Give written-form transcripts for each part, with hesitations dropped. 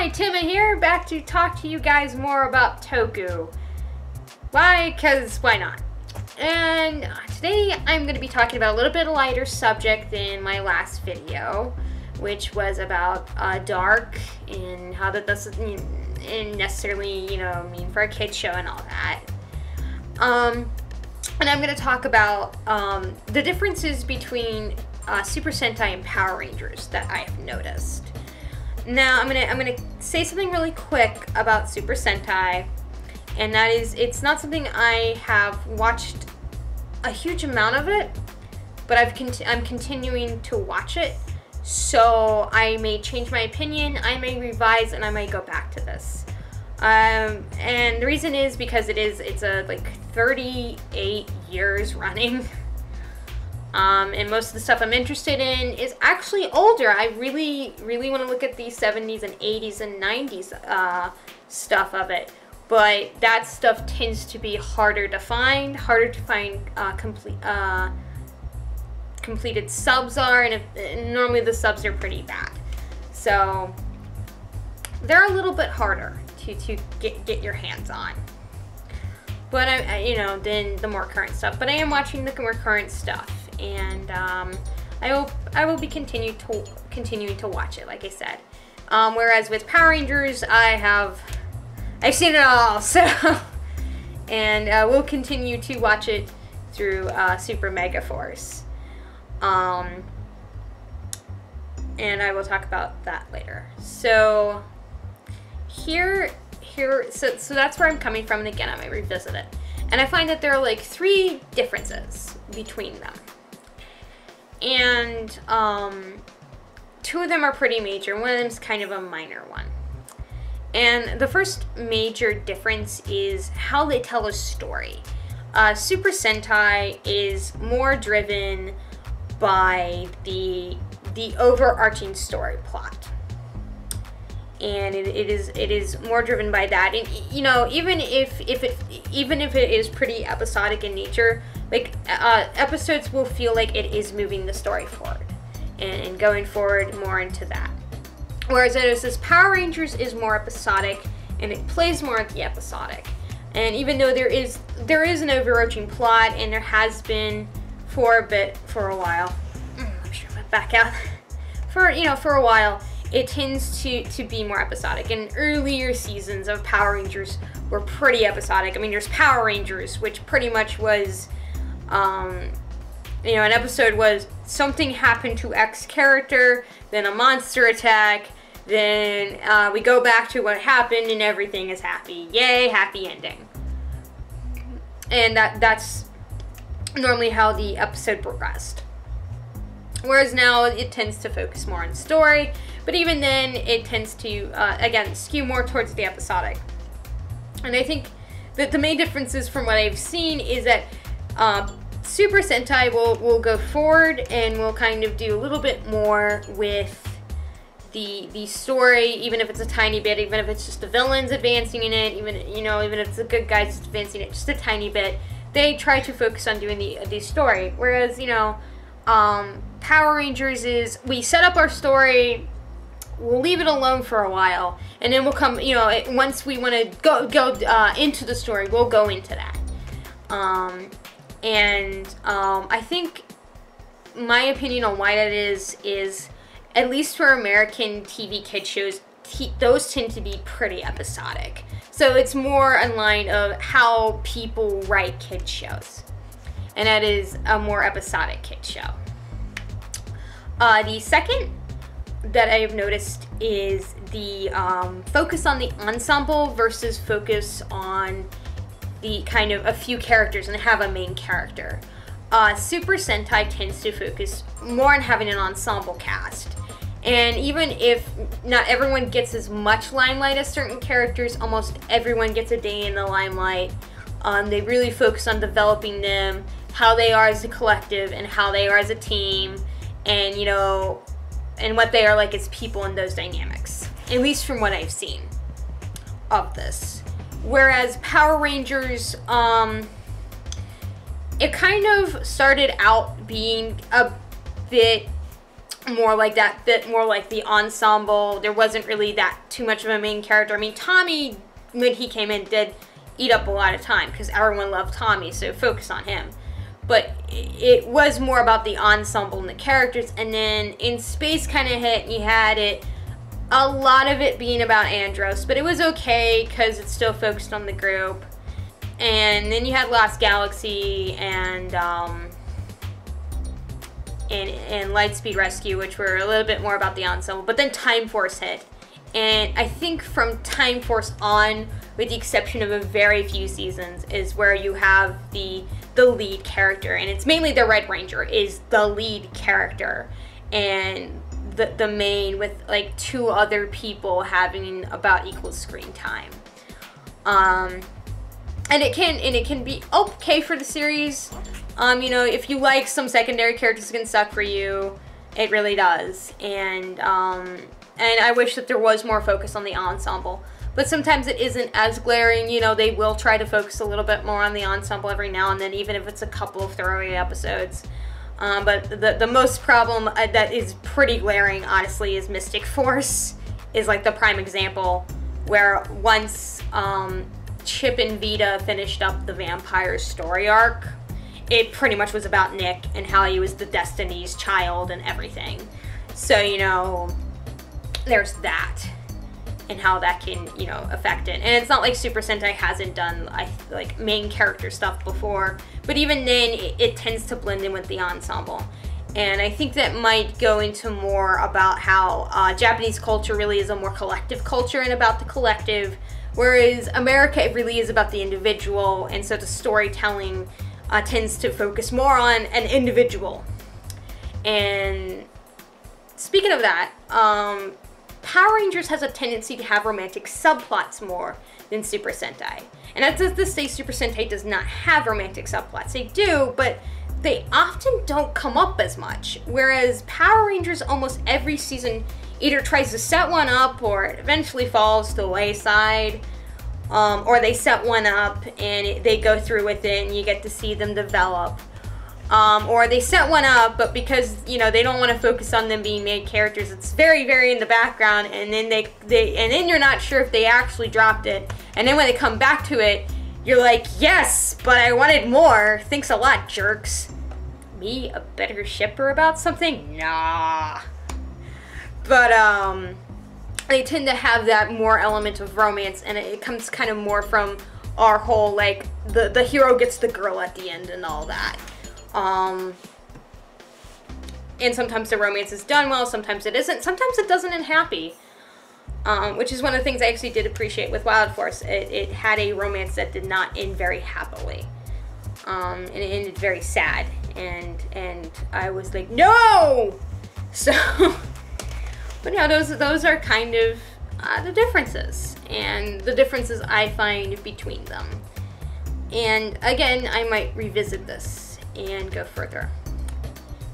Hi, Tenma here, back to talk to you guys more about Toku. Why? Because why not? And today I'm going to be talking about a little bit lighter subject than my last video, which was about dark and how that doesn't necessarily, mean for a kid's show and all that. And I'm going to talk about the differences between Super Sentai and Power Rangers that I've noticed. Now, I'm gonna say something really quick about Super Sentai, and that is, it's not something I have watched a huge amount of it, but I'm continuing to watch it, so I may change my opinion, I may revise, and I may go back to this. And the reason is because it's like 38 years running. And most of the stuff I'm interested in is actually older. I really want to look at the 70s and 80s and 90s stuff of it. But that stuff tends to be harder to find completed subs are, and normally the subs are pretty bad. So they're a little bit harder to get your hands on. But than the more current stuff. But I am watching the more current stuff. And I will be continuing to watch it, like I said. Whereas with Power Rangers, I've seen it all, so and we'll continue to watch it through Super Mega Force. And I will talk about that later. So so that's where I'm coming from, and again, I might revisit it. And I find that there are like 3 differences between them. And 2 of them are pretty major. One of them is kind of a minor one. And the first major difference is how they tell a story. Super Sentai is more driven by the overarching story plot. And it is more driven by that. And even if it is pretty episodic in nature, like episodes will feel like it is moving the story forward and going forward more into that. Whereas this Power Rangers is more episodic and it plays more at the episodic. And even though there is an overarching plot, and there has been for a while, I'm sure I'm back out for a while. It tends to be more episodic. And earlier seasons of Power Rangers were pretty episodic. I mean, there's Power Rangers, which pretty much was, an episode was something happened to X character, then a monster attack, then we go back to what happened and everything is happy. Yay, happy ending. And that's normally how the episode progressed. Whereas now it tends to focus more on story, but even then it tends to, again, skew more towards the episodic. And I think that the main differences from what I've seen is that Super Sentai will go forward and will kind of do a little bit more with the story, even if it's a tiny bit, even if it's just the villains advancing in it, even if it's the good guys just advancing it just a tiny bit. They try to focus on doing the story. Whereas, Power Rangers is, we set up our story, we'll leave it alone for a while, and then we'll come, once we want to go into the story, we'll go into that. I think my opinion on why that is at least for American TV kid shows, those tend to be pretty episodic. So it's more in line of how people write kid shows. And that is a more episodic kid show. The second that I have noticed is the focus on the ensemble versus focus on the kind of a few characters and have a main character. Super Sentai tends to focus more on having an ensemble cast. And even if not everyone gets as much limelight as certain characters, almost everyone gets a day in the limelight. They really focus on developing them, how they are as a collective and how they are as a team, and and what they are like as people in those dynamics, at least from what I've seen of this. Whereas Power Rangers, it kind of started out being a bit more like that, bit more like the ensemble. There wasn't really that too much of a main character. I mean, Tommy, when he came in, did eat up a lot of time because everyone loved Tommy, so focus on him. But it was more about the ensemble and the characters, and then In Space kind of hit, and you had it, a lot of it being about Andros, but it was okay because it still focused on the group. And then you had Lost Galaxy and Lightspeed Rescue, which were a little bit more about the ensemble. But then Time Force hit, and I think from Time Force on, with the exception of a very few seasons, is where you have the lead character, and it's mainly the Red Ranger is the lead character, and the main, with like 2 other people having about equal screen time. And it can be okay for the series. You know, if you like some secondary characters, it can suck for you. It really does. And I wish that there was more focus on the ensemble. But sometimes it isn't as glaring. You know, they will try to focus a little bit more on the ensemble every now and then, even if it's a couple of throwaway episodes. But the most problem that is pretty glaring, honestly, is Mystic Force is like the prime example, where once Chip and Vita finished up the vampire story arc, it pretty much was about Nick and how he was the Destiny's Child and everything. So, you know, there's that, and how that can, you know, affect it. And it's not like Super Sentai hasn't done like main character stuff before, but even then it tends to blend in with the ensemble. And I think that might go into more about how Japanese culture really is a more collective culture and about the collective, whereas America, it really is about the individual, and so the storytelling tends to focus more on an individual. And speaking of that, Power Rangers has a tendency to have romantic subplots more than Super Sentai. And that's not to say Super Sentai does not have romantic subplots. They do, but they often don't come up as much. Whereas Power Rangers, almost every season, either tries to set one up or it eventually falls to the wayside. Or they set one up and they go through with it and you get to see them develop. Or they set one up, but because, you know, they don't want to focus on them being main characters, it's very, very in the background, and then and then you're not sure if they actually dropped it. And then when they come back to it, you're like, yes, but I wanted more. Thanks a lot, jerks. Me, a better shipper about something? Nah. But, they tend to have that more element of romance, and it comes kind of more from our whole, like, the hero gets the girl at the end and all that. And sometimes the romance is done well, sometimes it isn't, sometimes it doesn't end happy. Which is one of the things I actually did appreciate with Wild Force. It had a romance that did not end very happily. And it ended very sad. And I was like, no! So, but yeah, those are kind of the differences. And the differences I find between them. And again, I might revisit this and go further.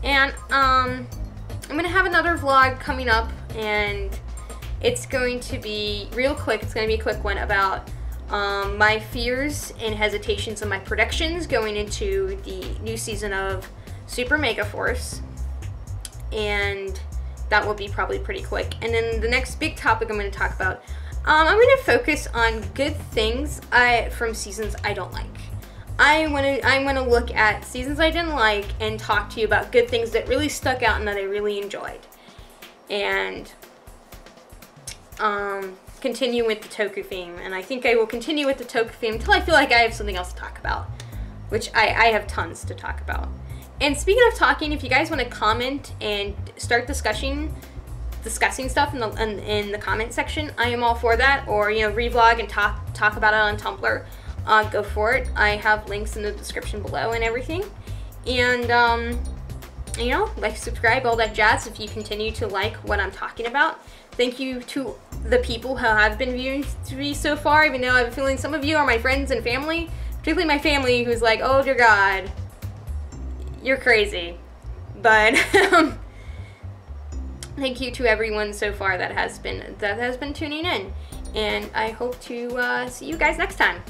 And I'm gonna have another vlog coming up, and it's going to be real quick. It's gonna be a quick one about my fears and hesitations of my predictions going into the new season of Super Mega Force, and that will be probably pretty quick. And then the next big topic I'm going to talk about, I'm going to focus on good things from seasons I don't like. I'm going to look at seasons I didn't like and talk to you about good things that really stuck out and that I really enjoyed. And continue with the Toku theme. And I think I will continue with the Toku theme until I feel like I have something else to talk about, which I have tons to talk about. And speaking of talking, if you guys want to comment and start discussing stuff in the comment section, I am all for that. Or, you know, revlog and talk about it on Tumblr. Go for it. I have links in the description below and everything. And, you know, like, subscribe, all that jazz if you continue to like what I'm talking about. Thank you to the people who have been viewing me so far, even though I have a feeling some of you are my friends and family, particularly my family, who's like, oh dear God, you're crazy. But thank you to everyone so far that has been tuning in, and I hope to see you guys next time.